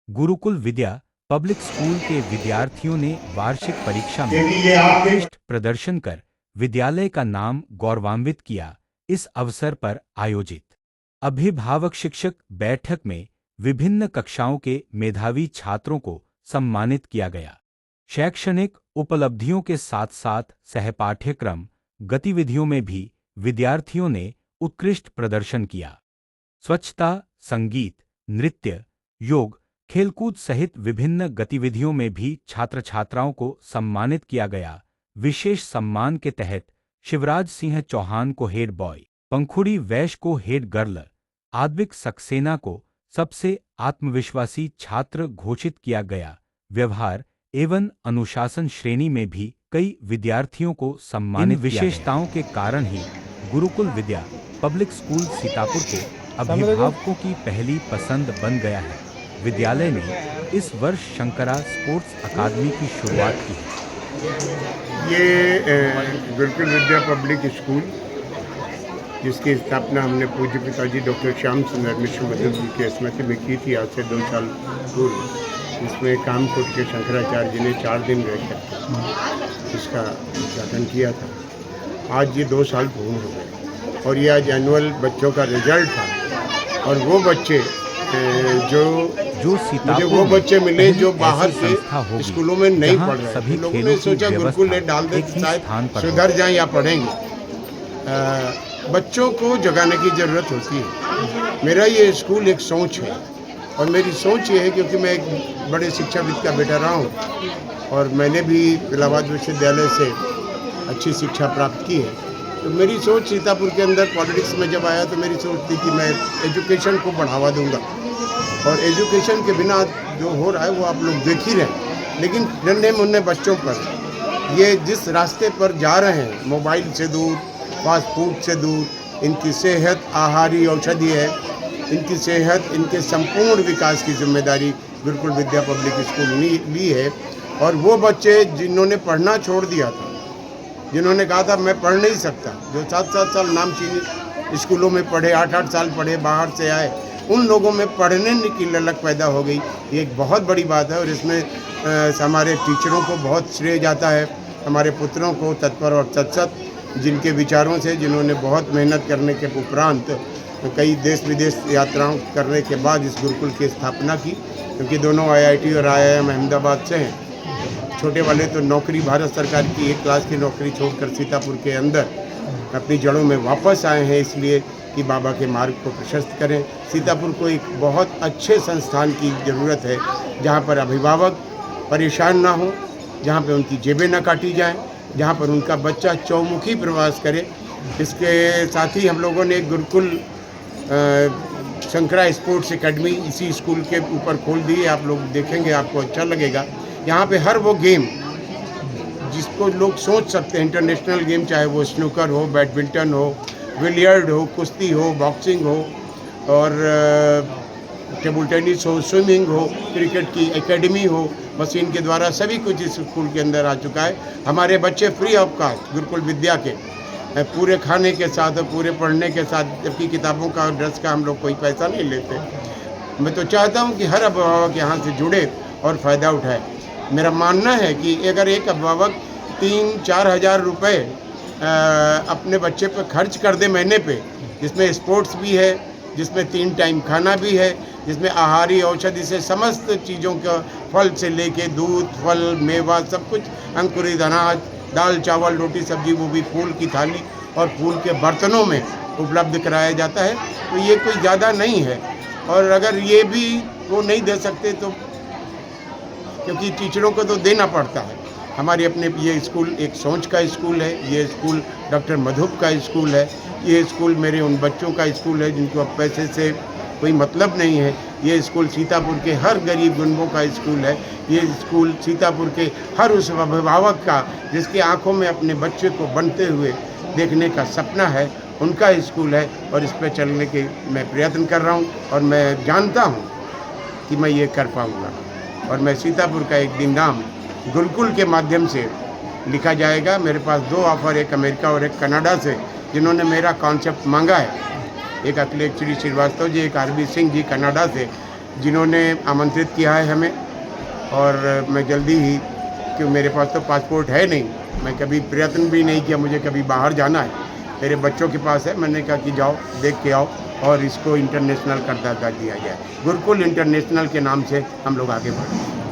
गुरुकुल विद्या public school के विद्यार्थियों ने वार्षिक परीक्षा में क्योंकि ये आपके उत्कृष्ट प्रदर्शन कर विद्यालय का नाम गौरवान्वित किया। इस अवसर पर आयोजित अभिभावक शिक्षक बैठक में विभिन्न कक्षाओं के मेधावी छात्रों को सम्मानित किया गया। शैक्षणिक उपलब्धियों के साथ साथ सहपाठ्यक्रम गतिविधियों में भी विद्यार्थियों ने उत्कृष्ट प्रदर्शन किया। स्वच्छता, संगीत, नृत्य, योग, खेलकूद सहित विभिन्न गतिविधियों में भी छात्र छात्राओं को सम्मानित किया गया। विशेष सम्मान के तहत शिवराज सिंह चौहान को हेड बॉय, पंखुड़ी वैश्य को हेड गर्ल, आद्विक सक्सेना को सबसे आत्मविश्वासी छात्र घोषित किया गया। व्यवहार एवं अनुशासन श्रेणी में भी कई विद्यार्थियों को सम्मानित किया गया। विशेषताओं के कारण ही गुरुकुल विद्या पब्लिक स्कूल सीतापुर के अभिभावकों की पहली पसंद बन गया है। विद्यालय ने इस वर्ष शंकरा स्पोर्ट्स अकादमी की शुरुआत की है। ये गुरुकुल विद्या पब्लिक स्कूल जिसकी स्थापना हमने पूज्य पिताजी डॉक्टर श्याम सुंदर मिश्र मधुर जी की स्मृति में की थी आज से 2 साल पूर्व। इसमें कामकोट के शंकराचार्य जी ने 4 दिन रह कर इसका उद्घाटन किया था। आज ये 2 साल पूर्ण हो गए और ये आज एनुअल बच्चों का रिजल्ट था। और वो बच्चे जो मुझे वो बच्चे मिले जो बाहर के स्कूलों में नहीं पढ़ रहे थे। लोगों ने सोचा गुरुकुल ने डाल दे शायद सुधर जाएं या पढ़ेंगे। बच्चों को जगाने की ज़रूरत होती है। मेरा ये स्कूल एक सोच है और मेरी सोच ये है क्योंकि मैं एक बड़े शिक्षाविद का बेटा रहा हूँ और मैंने भी इलाहाबाद विश्वविद्यालय से अच्छी शिक्षा प्राप्त की है। तो मेरी सोच सीतापुर के अंदर पॉलिटिक्स में जब आया तो मेरी सोच थी कि मैं एजुकेशन को बढ़ावा दूंगा और एजुकेशन के बिना जो हो रहा है वो आप लोग देख ही रहे हैं। लेकिन नन्हे मुन्ने बच्चों पर ये जिस रास्ते पर जा रहे हैं, मोबाइल से दूर, फास्ट फूड से दूर, इनकी सेहत आहारी औषधि है, इनकी सेहत, इनके संपूर्ण विकास की जिम्मेदारी गुरुकुल विद्या पब्लिक स्कूल ने ली है। और वो बच्चे जिन्होंने पढ़ना छोड़ दिया था, जिन्होंने कहा था मैं पढ़ नहीं सकता, जो 7-7 साल नामचीन स्कूलों में पढ़े, 8-8 साल पढ़े, बाहर से आए, उन लोगों में पढ़ने की ललक पैदा हो गई। ये एक बहुत बड़ी बात है और इसमें हमारे टीचरों को बहुत श्रेय जाता है, हमारे पुत्रों को तत्पर और सतसत जिनके विचारों से, जिन्होंने बहुत मेहनत करने के उपरांत कई देश विदेश यात्राओं करने के बाद इस गुरुकुल की स्थापना की। क्योंकि दोनों IIT और IIM अहमदाबाद से हैं। छोटे वाले तो नौकरी भारत सरकार की 1 क्लास की नौकरी छोड़कर सीतापुर के अंदर अपनी जड़ों में वापस आए हैं, इसलिए कि बाबा के मार्ग को प्रशस्त करें। सीतापुर को एक बहुत अच्छे संस्थान की ज़रूरत है जहाँ पर अभिभावक परेशान ना हो, जहाँ पर उनकी जेबें न काटी जाएं, जहाँ पर उनका बच्चा चौमुखी प्रवास करे। इसके साथ ही हम लोगों ने एक गुरुकुल शंकरा स्पोर्ट्स एकेडमी इसी स्कूल के ऊपर खोल दी है। आप लोग देखेंगे, आपको अच्छा लगेगा। यहाँ पे हर वो गेम जिसको लोग सोच सकते हैं, इंटरनेशनल गेम, चाहे वो स्नूकर हो, बैडमिंटन हो, बिलियर्ड हो, कुश्ती हो, बॉक्सिंग हो और टेबल टेनिस हो, स्विमिंग हो, क्रिकेट की एकेडमी हो, मशीन के द्वारा सभी कुछ इस स्कूल के अंदर आ चुका है। हमारे बच्चे फ्री ऑफ कॉस्ट गुरुकुल विद्या के पूरे खाने के साथ और पूरे पढ़ने के साथ, जबकि किताबों का और ड्रेस का हम लोग कोई पैसा नहीं लेते। मैं तो चाहता हूँ कि हर अभिभावक यहाँ से जुड़े और फ़ायदा उठाए। मेरा मानना है कि अगर एक अभिभावक 3-4 हज़ार रुपये अपने बच्चे पर खर्च कर दे महीने पे, जिसमें स्पोर्ट्स भी है, जिसमें 3 टाइम खाना भी है, जिसमें आहारी औषधि से समस्त चीज़ों का, फल से लेके दूध, फल, मेवा, सब कुछ, अंकुरित अनाज, दाल चावल रोटी सब्जी, वो भी फूल की थाली और फूल के बर्तनों में उपलब्ध कराया जाता है। तो ये कोई ज़्यादा नहीं है। और अगर ये भी वो नहीं दे सकते तो, क्योंकि टीचरों को तो देना पड़ता है। हमारी अपने ये स्कूल एक सोच का स्कूल है, ये स्कूल डॉक्टर मधुप का स्कूल है, ये स्कूल मेरे उन बच्चों का स्कूल है जिनको अब पैसे से कोई मतलब नहीं है। ये स्कूल सीतापुर के हर गरीब गुनबों का स्कूल है। ये स्कूल सीतापुर के हर उस अभिभावक का जिसकी आंखों में अपने बच्चे को बनते हुए देखने का सपना है, उनका स्कूल है। और इस पर चलने के मैं प्रयत्न कर रहा हूँ और मैं जानता हूँ कि मैं ये कर पाऊँगा। और मैं सीतापुर का एक दिन नाम गुरुकुल के माध्यम से लिखा जाएगा। मेरे पास 2 ऑफ़र, एक अमेरिका और एक कनाडा से, जिन्होंने मेरा कॉन्सेप्ट मांगा है। एक अखिलेश श्रीवास्तव जी, एक RB सिंह जी कनाडा से, जिन्होंने आमंत्रित किया है हमें। और मैं जल्दी ही, कि मेरे पास तो पासपोर्ट है नहीं, मैं कभी प्रयत्न भी नहीं किया, मुझे कभी बाहर जाना है, मेरे बच्चों के पास है। मैंने कहा कि जाओ देख के आओ और इसको इंटरनेशनल कर दिया जाए। गुरुकुल इंटरनेशनल के नाम से हम लोग आगे बढ़े।